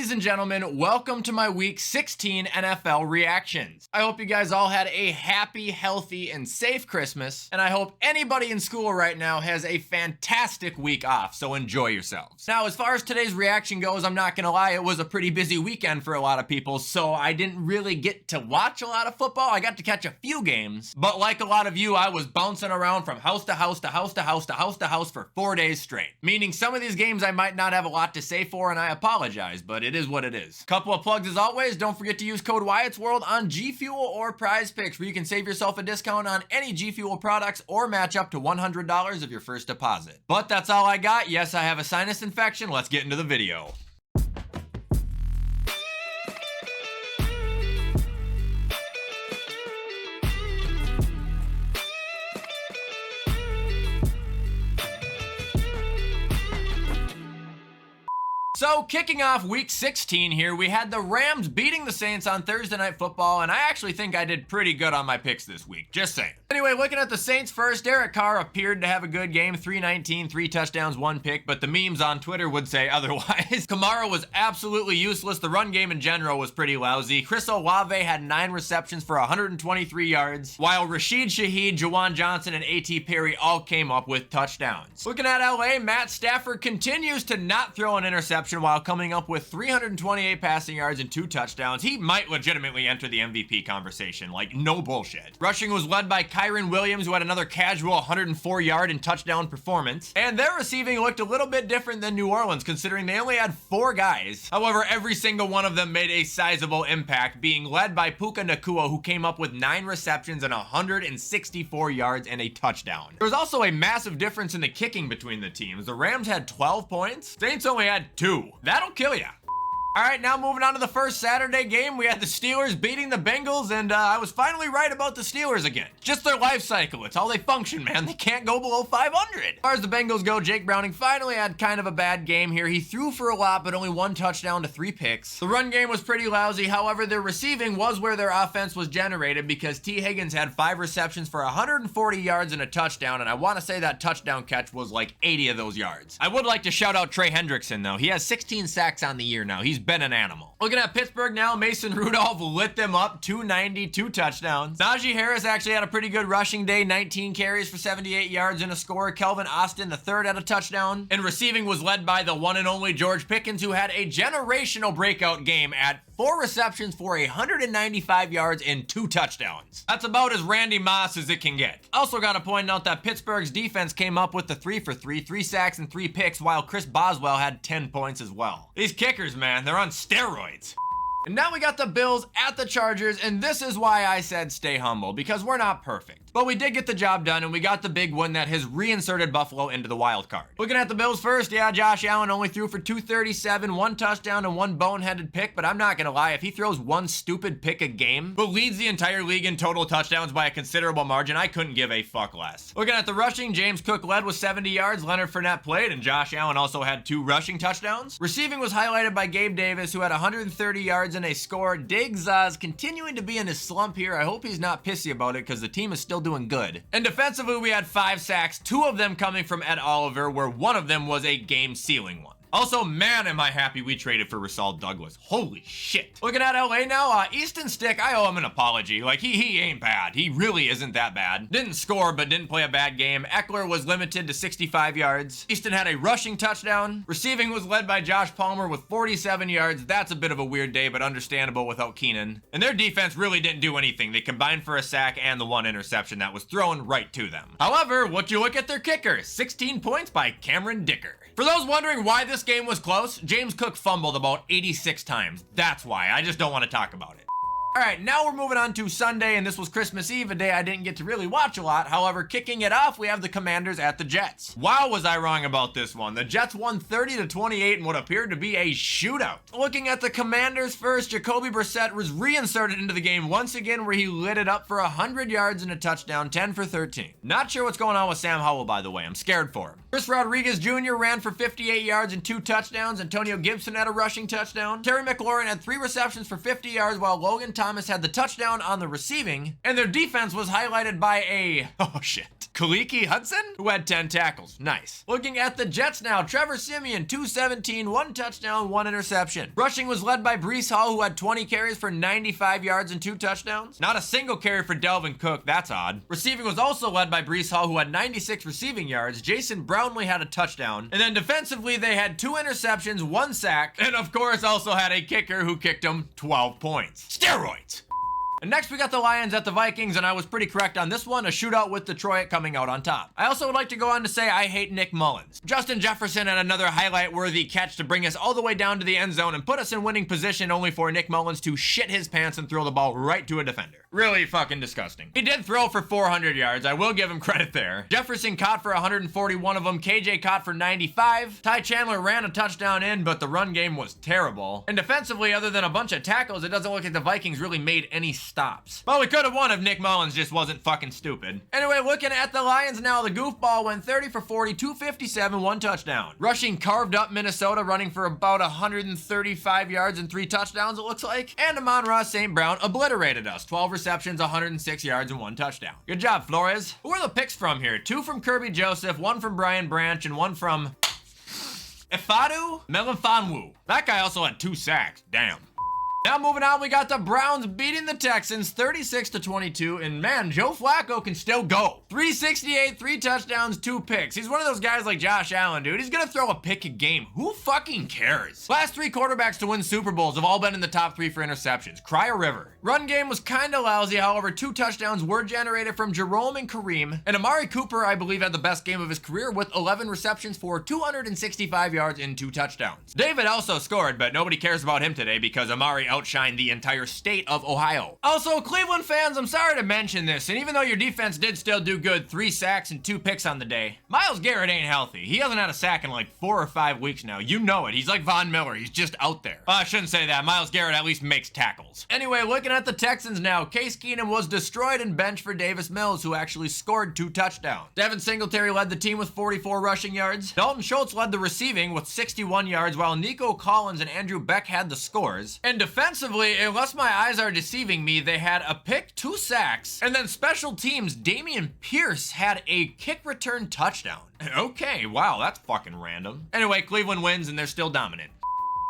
Ladies and gentlemen, welcome to my Week 16 NFL reactions. I hope you guys all had a happy, healthy, and safe Christmas, and I hope anybody in school right now has a fantastic week off, so enjoy yourselves. Now, as far as today's reaction goes, I'm not gonna lie, it was a pretty busy weekend for a lot of people, so I didn't really get to watch a lot of football. I got to catch a few games, but like a lot of you, I was bouncing around from house to house to house to house to house to house for 4 days straight, meaning some of these games I might not have a lot to say for, and I apologize, but it is what it is. Couple of plugs as always. Don't forget to use code WyattzWorld on G Fuel or Prize Picks, where you can save yourself a discount on any G Fuel products or match up to $100 of your first deposit. But that's all I got. Yes, I have a sinus infection. Let's get into the video. So, kicking off Week 16 here, we had the Rams beating the Saints on Thursday Night Football, and I actually think I did pretty good on my picks this week, just saying. Anyway, looking at the Saints first, Derek Carr appeared to have a good game, 319, 3 touchdowns, 1 pick, but the memes on Twitter would say otherwise. Kamara was absolutely useless. The run game in general was pretty lousy. Chris Olave had 9 receptions for 123 yards, while Rashid Shaheed, Juwan Johnson, and A.T. Perry all came up with touchdowns. Looking at LA, Matt Stafford continues to not throw an interception while coming up with 328 passing yards and 2 touchdowns. He might legitimately enter the MVP conversation, like no bullshit. Rushing was led by Kyron Williams, who had another casual 104-yard and touchdown performance. And their receiving looked a little bit different than New Orleans, considering they only had 4 guys. However, every single one of them made a sizable impact, being led by Puka Nacua, who came up with 9 receptions and 164 yards and a touchdown. There was also a massive difference in the kicking between the teams. The Rams had 12 points. Saints only had 2. That'll kill ya. All right, now moving on to the first Saturday game, we had the Steelers beating the Bengals, and I was finally right about the Steelers again. Just their life cycle. It's how they function, man. They can't go below 500. As far as the Bengals go, Jake Browning finally had kind of a bad game here. He threw for a lot, but only 1 touchdown to 3 picks. The run game was pretty lousy. However, their receiving was where their offense was generated, because T. Higgins had 5 receptions for 140 yards and a touchdown, and I want to say that touchdown catch was like 80 of those yards. I would like to shout out Trey Hendrickson, though. He has 16 sacks on the year now. He's been an animal. Looking at Pittsburgh now, Mason Rudolph lit them up, 290, 2 touchdowns. Najee Harris actually had a pretty good rushing day, 19 carries for 78 yards and a score. Kelvin Austin III had a touchdown. And receiving was led by the one and only George Pickens, who had a generational breakout game at 4 receptions for 195 yards and 2 touchdowns. That's about as Randy Moss as it can get. Also got to point out that Pittsburgh's defense came up with the 3 for 3, 3 sacks and 3 picks, while Chris Boswell had 10 points as well. These kickers, man, they're on steroids. And now we got the Bills at the Chargers, and this is why I said stay humble, because we're not perfect. But we did get the job done, and we got the big win that has reinserted Buffalo into the wild card. Looking at the Bills first, yeah, Josh Allen only threw for 237, 1 touchdown and 1 boneheaded pick, but I'm not gonna lie, if he throws 1 stupid pick a game, but leads the entire league in total touchdowns by a considerable margin, I couldn't give a fuck less. Looking at the rushing, James Cook led with 70 yards, Leonard Fournette played, and Josh Allen also had 2 rushing touchdowns. Receiving was highlighted by Gabe Davis, who had 130 yards and a score. Diggs is continuing to be in his slump here. I hope he's not pissy about it, because the team is still doing good. And defensively, we had 5 sacks, 2 of them coming from Ed Oliver, where 1 of them was a game-sealing one. Also, man, am I happy we traded for Rasul Douglas. Holy shit. Looking at LA now, Easton Stick, I owe him an apology. Like, he ain't bad. He really isn't that bad. Didn't score, but didn't play a bad game. Eckler was limited to 65 yards. Easton had a rushing touchdown. Receiving was led by Josh Palmer with 47 yards. That's a bit of a weird day, but understandable without Keenan. And their defense really didn't do anything. They combined for a sack and the 1 interception that was thrown right to them. However, what you look at their kicker, 16 points by Cameron Dicker. For those wondering why this game was close, James Cook fumbled about 86 times. That's why. I just don't want to talk about it. All right, now we're moving on to Sunday, and this was Christmas Eve, a day I didn't get to really watch a lot. However, kicking it off, we have the Commanders at the Jets. Wow, was I wrong about this one. The Jets won 30-28 in what appeared to be a shootout. Looking at the Commanders first, Jacoby Brissett was reinserted into the game once again, where he lit it up for 100 yards and a touchdown, 10 for 13. Not sure what's going on with Sam Howell, by the way. I'm scared for him. Chris Rodriguez Jr. ran for 58 yards and 2 touchdowns. Antonio Gibson had a rushing touchdown. Terry McLaurin had 3 receptions for 50 yards, while Logan Thomas had the touchdown on the receiving, and their defense was highlighted by a, oh shit, Kaliki Hudson, who had 10 tackles. Nice. Looking at the Jets now, Trevor Siemian, 217, 1 touchdown, 1 interception. Rushing was led by Breece Hall, who had 20 carries for 95 yards and 2 touchdowns. Not a single carry for Delvin Cook, that's odd. Receiving was also led by Breece Hall, who had 96 receiving yards. Jason Brownlee had a touchdown. And then defensively, they had 2 interceptions, 1 sack, and of course also had a kicker who kicked them 12 points. Steroids! And next we got the Lions at the Vikings, and I was pretty correct on this one, a shootout with Detroit coming out on top. I also would like to go on to say I hate Nick Mullins. Justin Jefferson had another highlight-worthy catch to bring us all the way down to the end zone and put us in winning position, only for Nick Mullins to shit his pants and throw the ball right to a defender. Really fucking disgusting. He did throw for 400 yards, I will give him credit there. Jefferson caught for 141 of them, KJ caught for 95. Ty Chandler ran a touchdown in, but the run game was terrible. And defensively, other than a bunch of tackles, it doesn't look like the Vikings really made any stops. Well, we could have won if Nick Mullins just wasn't fucking stupid. Anyway, looking at the Lions now, the goofball went 30 for 40, 257, 1 touchdown. Rushing carved up Minnesota, running for about 135 yards and 3 touchdowns, it looks like. And Amon-Ra St. Brown obliterated us. 12 receptions, 106 yards, and 1 touchdown. Good job, Flores. Who are the picks from here? 2 from Kirby Joseph, 1 from Brian Branch, and 1 from Ifadu Melifonwu. That guy also had 2 sacks. Damn. Now moving on, we got the Browns beating the Texans 36-22, and man, Joe Flacco can still go. 368, 3 touchdowns, 2 picks. He's one of those guys like Josh Allen, dude. He's gonna throw a pick a game. Who fucking cares? Last 3 quarterbacks to win Super Bowls have all been in the top 3 for interceptions. Cry a river. Run game was kinda lousy, however, 2 touchdowns were generated from Jerome and Kareem, and Amari Cooper, I believe, had the best game of his career with 11 receptions for 265 yards and 2 touchdowns. David also scored, but nobody cares about him today because Amari outshined the entire state of Ohio. Also, Cleveland fans, I'm sorry to mention this, and even though your defense did still do good, 3 sacks and 2 picks on the day, Myles Garrett ain't healthy. He hasn't had a sack in like 4 or 5 weeks now. You know it. He's like Von Miller. He's just out there. Well, I shouldn't say that. Myles Garrett at least makes tackles. Anyway, looking at the Texans now, Case Keenum was destroyed and benched for Davis Mills, who actually scored 2 touchdowns. Devin Singletary led the team with 44 rushing yards. Dalton Schultz led the receiving with 61 yards, while Nico Collins and Andrew Beck had the scores. And defensively, unless my eyes are deceiving me, they had a pick, 2 sacks, and then special teams, Damian Pierce had a kick return touchdown. Okay, wow, that's fucking random. Anyway, Cleveland wins and they're still dominant.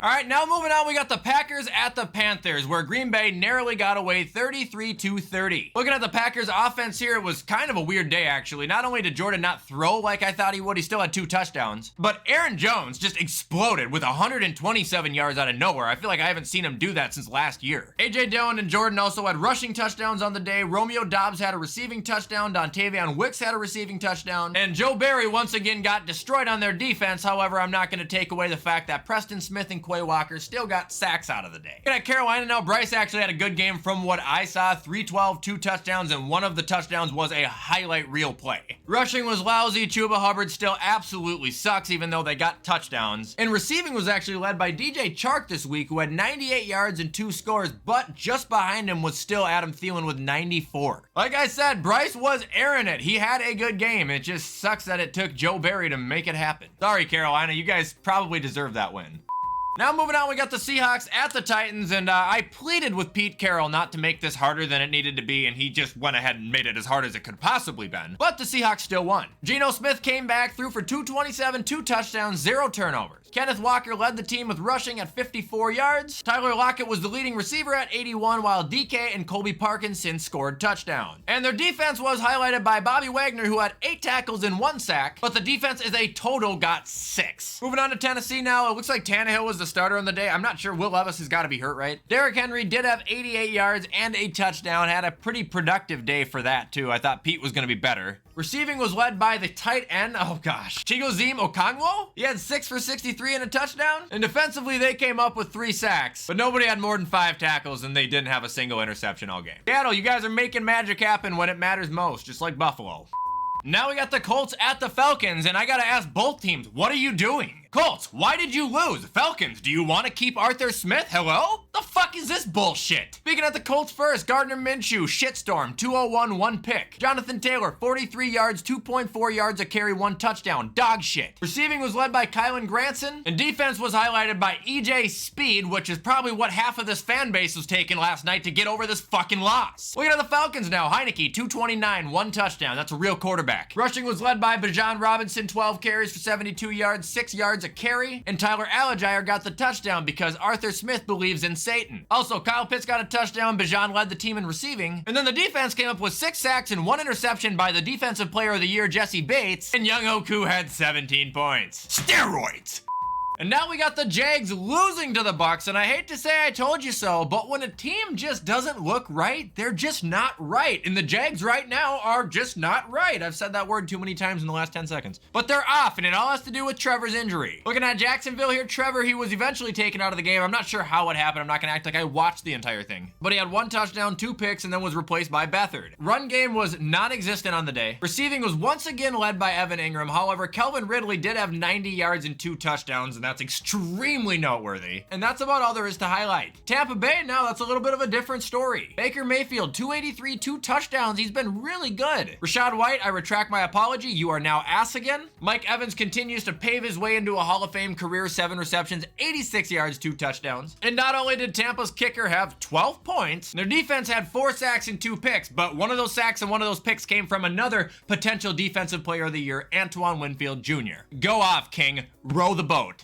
All right, now moving on, we got the Packers at the Panthers, where Green Bay narrowly got away 33-30. Looking at the Packers offense here, it was kind of a weird day, actually. Not only did Jordan not throw like I thought he would, he still had 2 touchdowns, but Aaron Jones just exploded with 127 yards out of nowhere. I feel like I haven't seen him do that since last year. A.J. Dillon and Jordan also had rushing touchdowns on the day. Romeo Doubs had a receiving touchdown. Dontavion Wicks had a receiving touchdown. And Joe Barry once again got destroyed on their defense. However, I'm not going to take away the fact that Preston Smith and Quay Walker still got sacks out of the day. At Carolina now, Bryce actually had a good game from what I saw. 312, 2 touchdowns, and one of the touchdowns was a highlight reel play. Rushing was lousy. Chuba Hubbard still absolutely sucks, even though they got touchdowns. And receiving was actually led by DJ Chark this week, who had 98 yards and 2 scores, but just behind him was still Adam Thielen with 94. Like I said, Bryce was airing it. He had a good game. It just sucks that it took Joe Barry to make it happen. Sorry, Carolina. You guys probably deserve that win. Now moving on, we got the Seahawks at the Titans, and I pleaded with Pete Carroll not to make this harder than it needed to be, and he just went ahead and made it as hard as it could possibly been. But the Seahawks still won. Geno Smith came back, threw for 227, 2 touchdowns, 0 turnovers. Kenneth Walker led the team with rushing at 54 yards. Tyler Lockett was the leading receiver at 81, while DK and Colby Parkinson scored touchdowns. And their defense was highlighted by Bobby Wagner, who had 8 tackles and 1 sack, but the defense as a total got 6. Moving on to Tennessee now, it looks like Tannehill was the starter on the day. I'm not sure. Will Levis has got to be hurt, right? Derrick Henry did have 88 yards and a touchdown. Had a pretty productive day for that, too. I thought Pete was going to be better. Receiving was led by the tight end, oh gosh, Chigoziem Okonkwo. He had 6 for 63 and a touchdown. And defensively, they came up with 3 sacks, but nobody had more than 5 tackles, and they didn't have a single interception all game. Seattle, you guys are making magic happen when it matters most, just like Buffalo. Now we got the Colts at the Falcons, and I gotta ask both teams, what are you doing? Colts, why did you lose? Falcons, do you want to keep Arthur Smith? Hello? The fuck fuck is this bullshit? Speaking at the Colts first, Gardner Minshew, shitstorm, 201, 1 pick. Jonathan Taylor, 43 yards, 2.4 yards a carry, 1 touchdown, dog shit. Receiving was led by Kylan Granson, and defense was highlighted by EJ Speed, which is probably what half of this fan base was taking last night to get over this fucking loss. Look at the Falcons now. Heineke, 229, 1 touchdown. That's a real quarterback. Rushing was led by Bijan Robinson, 12 carries for 72 yards, 6 yards a carry, and Tyler Algier got the touchdown because Arthur Smith believes in Satan. Also, Kyle Pitts got a touchdown. Bijan led the team in receiving, and then the defense came up with 6 sacks and 1 interception by the Defensive Player of the Year, Jesse Bates, and Young Oku had 17 points. Steroids! And now we got the Jags losing to the Bucs, and I hate to say I told you so, but when a team just doesn't look right, they're just not right. And the Jags right now are just not right. I've said that word too many times in the last 10 seconds. But they're off, and it all has to do with Trevor's injury. Looking at Jacksonville here, Trevor, he was eventually taken out of the game. I'm not sure how it happened. I'm not going to act like I watched the entire thing. But he had 1 touchdown, 2 picks, and then was replaced by Beathard. Run game was non-existent on the day. Receiving was once again led by Evan Ingram. However, Kelvin Ridley did have 90 yards and 2 touchdowns, and that's extremely noteworthy. And that's about all there is to highlight. Tampa Bay, now that's a little bit of a different story. Baker Mayfield, 283, 2 touchdowns. He's been really good. Rashad White, I retract my apology. You are now ass again. Mike Evans continues to pave his way into a Hall of Fame career, 7 receptions, 86 yards, 2 touchdowns. And not only did Tampa's kicker have 12 points, their defense had 4 sacks and 2 picks, but one of those sacks and one of those picks came from another potential Defensive Player of the Year, Antoine Winfield Jr. Go off, King. Row the boat.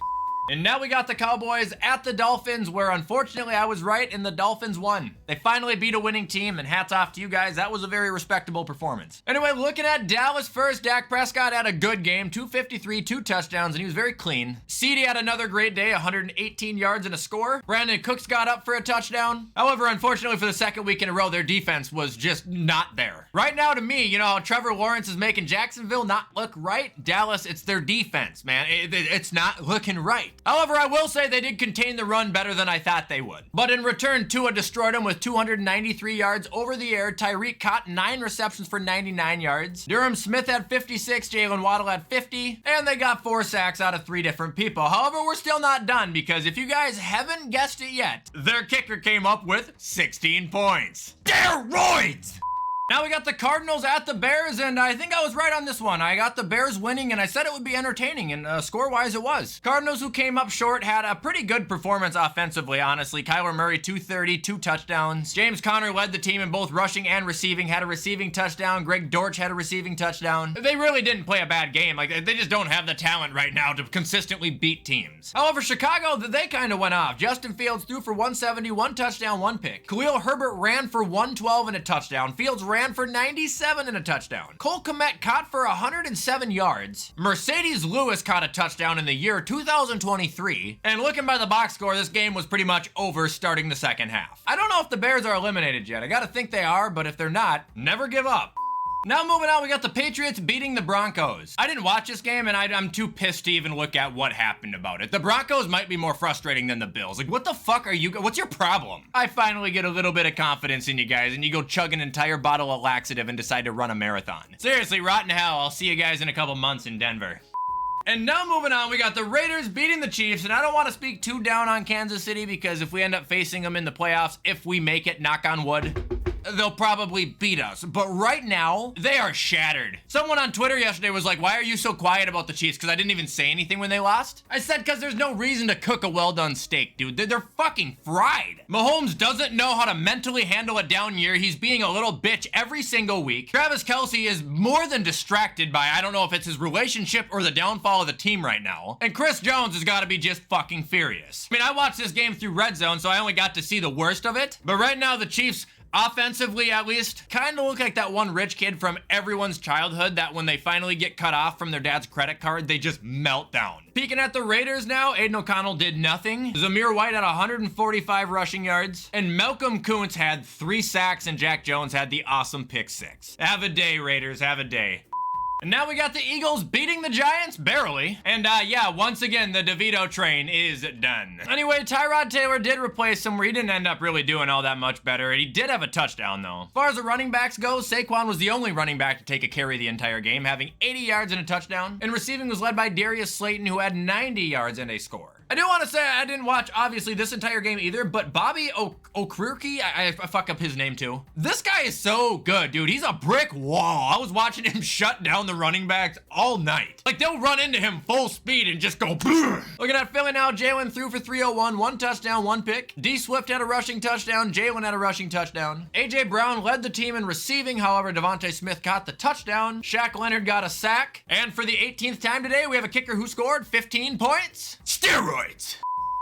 And now we got the Cowboys at the Dolphins, where unfortunately I was right and the Dolphins won. They finally beat a winning team, and hats off to you guys. That was a very respectable performance. Anyway, looking at Dallas first, Dak Prescott had a good game, 253, 2 touchdowns, and he was very clean. CeeDee had another great day, 118 yards and a score. Brandon Cooks got up for a touchdown. However, unfortunately for the second week in a row, their defense was just not there. Right now, to me, you know how Trevor Lawrence is making Jacksonville not look right? Dallas, it's their defense, man. It's not looking right. However, I will say they did contain the run better than I thought they would. But in return, Tua destroyed him with 293 yards over the air. Tyreek caught 9 receptions for 99 yards. Durham Smith had 56, Jalen Waddle had 50, and they got 4 sacks out of 3 different people. However, we're still not done, because if you guys haven't guessed it yet, their kicker came up with 16 points. Steroids! Now we got the Cardinals at the Bears, and I think I was right on this one. I got the Bears winning, and I said it would be entertaining, and score-wise it was. Cardinals, who came up short, had a pretty good performance offensively, honestly. Kyler Murray, 230, 2 touchdowns. James Conner led the team in both rushing and receiving, had a receiving touchdown. Greg Dortch had a receiving touchdown. They really didn't play a bad game. Like, they just don't have the talent right now to consistently beat teams. However, Chicago, they kind of went off. Justin Fields threw for 170, 1 touchdown, 1 pick. Khalil Herbert ran for 112 and a touchdown. Fields ran for 97 and a touchdown. Cole Kmet caught for 107 yards. Mercedes Lewis caught a touchdown in the year 2023. And looking by the box score, this game was pretty much over starting the second half. I don't know if the Bears are eliminated yet. I gotta think they are, but if they're not, never give up. Now moving on, we got the Patriots beating the Broncos. I didn't watch this game, and I'm too pissed to even look at what happened about it. The Broncos might be more frustrating than the Bills. Like, what the fuck are you, what's your problem? I finally get a little bit of confidence in you guys, and you go chug an entire bottle of laxative and decide to run a marathon. Seriously, rotten hell. I'll see you guys in a couple months in Denver. And now moving on, we got the Raiders beating the Chiefs, and I don't want to speak too down on Kansas City, because if we end up facing them in the playoffs, if we make it, knock on wood, they'll probably beat us. But right now, they are shattered. Someone on Twitter yesterday was like, why are you so quiet about the Chiefs? Because I didn't even say anything when they lost? I said, because there's no reason to cook a well-done steak, dude. They're fucking fried. Mahomes doesn't know how to mentally handle a down year. He's being a little bitch every single week. Travis Kelce is more than distracted by, I don't know if it's his relationship or the downfall of the team right now. And Chris Jones has got to be just fucking furious. I mean, I watched this game through Red Zone, so I only got to see the worst of it. But right now, the Chiefs, offensively at least, kind of look like that one rich kid from everyone's childhood that when they finally get cut off from their dad's credit card, they just melt down. Peeking at the Raiders now, Aiden O'Connell did nothing. Zamir White had 145 rushing yards, and Malcolm Kuntz had 3 sacks, and Jack Jones had the awesome pick 6. Have a day, Raiders, have a day. And now we got the Eagles beating the Giants, barely. And yeah, once again, the DeVito train is done. Anyway, Tyrod Taylor did replace him, where he didn't end up really doing all that much better. He did have a touchdown, though. As far as the running backs go, Saquon was the only running back to take a carry the entire game, having 80 yards and a touchdown. And receiving was led by Darius Slayton, who had 90 yards and a score. I do want to say I didn't watch, obviously, this entire game either, but Bobby Okereke, I fuck up his name too. This guy is so good, dude. He's a brick wall. I was watching him shut down the running backs all night. Like, they'll run into him full speed and just go brrr. Looking at Philly now, Jalen threw for 301, 1 touchdown, 1 pick. D Swift had a rushing touchdown, Jalen had a rushing touchdown. AJ Brown led the team in receiving, however, Devontae Smith caught the touchdown. Shaq Leonard got a sack. And for the 18th time today, we have a kicker who scored 15 points. Steroids!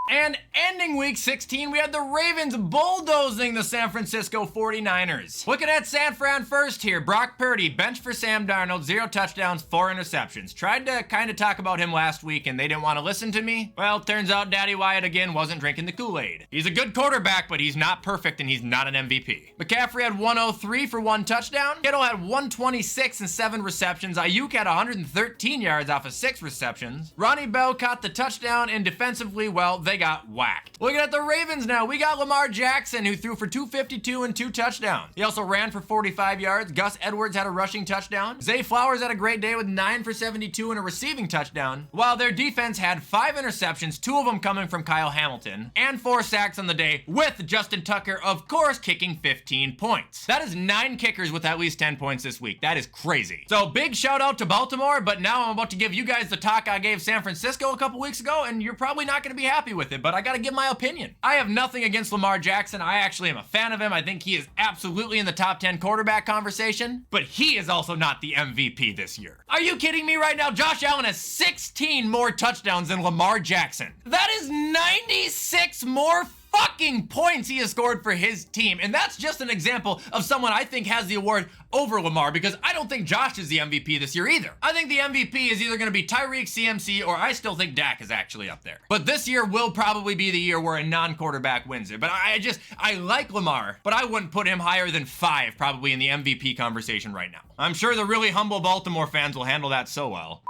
And ending week 16, we had the Ravens bulldozing the San Francisco 49ers. Looking at San Fran first here, Brock Purdy, bench for Sam Darnold, 0 touchdowns, 4 interceptions. Tried to kind of talk about him last week and they didn't want to listen to me. Well, turns out Daddy Wyatt again wasn't drinking the Kool-Aid. He's a good quarterback, but he's not perfect and he's not an MVP. McCaffrey had 103 for 1 touchdown. Kittle had 126 and 7 receptions. Ayuk had 113 yards off of 6 receptions. Ronnie Bell caught the touchdown, and defensively, well, they got whacked. Looking at the Ravens now, we got Lamar Jackson, who threw for 252 and 2 touchdowns. He also ran for 45 yards. Gus Edwards had a rushing touchdown. Zay Flowers had a great day with 9 for 72 and a receiving touchdown, while their defense had 5 interceptions, 2 of them coming from Kyle Hamilton, and 4 sacks on the day, with Justin Tucker, of course, kicking 15 points. That is 9 kickers with at least 10 points this week. That is crazy. So big shout out to Baltimore, but now I'm about to give you guys the talk I gave San Francisco a couple weeks ago, and you're probably not going to be happy with it, but I gotta give my opinion. I have nothing against Lamar Jackson. I actually am a fan of him. I think he is absolutely in the top 10 quarterback conversation, but he is also not the MVP this year. Are you kidding me right now? Josh Allen has 16 more touchdowns than Lamar Jackson. That is 96 more fucking points he has scored for his team. And that's just an example of someone I think has the award over Lamar, because I don't think Josh is the MVP this year either. I think the MVP is either going to be Tyreek, CMC, or I still think Dak is actually up there. But this year will probably be the year where a non-quarterback wins it. But I like Lamar, but I wouldn't put him higher than 5 probably in the MVP conversation right now. I'm sure the really humble Baltimore fans will handle that so well.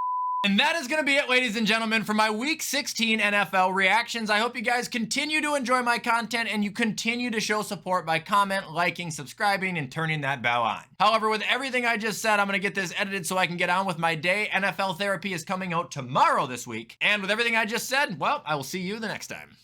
And that is going to be it, ladies and gentlemen, for my Week 16 NFL reactions. I hope you guys continue to enjoy my content and you continue to show support by comment, liking, subscribing, and turning that bell on. However, with everything I just said, I'm going to get this edited so I can get on with my day. NFL Therapy is coming out tomorrow this week. And with everything I just said, well, I will see you the next time.